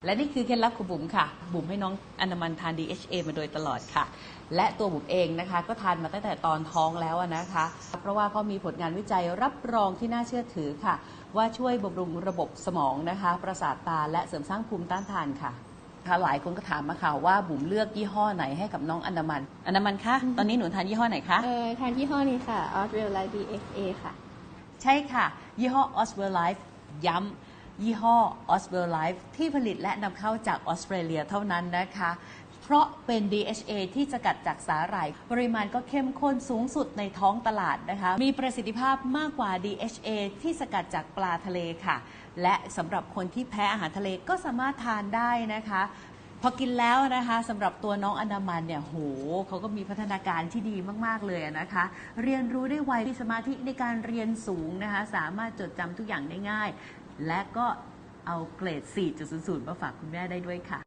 และนี่คือเคล็ดลับของบุ๋มค่ะบุ๋มให้น้องอันมันทาน DHA มาโดยตลอดค่ะและตัวบุ๋มเองนะคะก็ทานมาตั้งแต่ตอนท้องแล้วนะคะเพราะว่าก็มีผลงานวิจัยรับรองที่น่าเชื่อถือค่ะว่าช่วยบำรุงระบบสมองนะคะประสาทตาและเสริมสร้างภูมิต้านทานค่ะหลายคนก็ถามมาค่ะว่าบุ๋มเลือกยี่ห้อไหนให้กับน้องอันมันคะตอนนี้หนูทานยี่ห้อไหนคะทานยี่ห้อนี้ค่ะ Oswell Life DHA ค่ะใช่ค่ะยี่ห้อ Oswell Life ย้ำยี่ห้อ Oswell Life ที่ผลิตและนำเข้าจากออสเตรเลียเท่านั้นนะคะเพราะเป็น DHA ที่สกัดจากสาหร่ายปริมาณก็เข้มข้นสูงสุดในท้องตลาดนะคะมีประสิทธิภาพมากกว่า DHA ที่สกัดจากปลาทะเลค่ะและสำหรับคนที่แพ้อาหารทะเลก็สามารถทานได้นะคะพอกินแล้วนะคะสำหรับตัวน้องอันดามันเนี่ยโหเขาก็มีพัฒนาการที่ดีมากๆเลยนะคะเรียนรู้ได้ไวมีสมาธิในการเรียนสูงนะคะสามารถจดจำทุกอย่างได้ง่ายและก็เอาเกรด 4.00 มาฝากคุณแม่ได้ด้วยค่ะ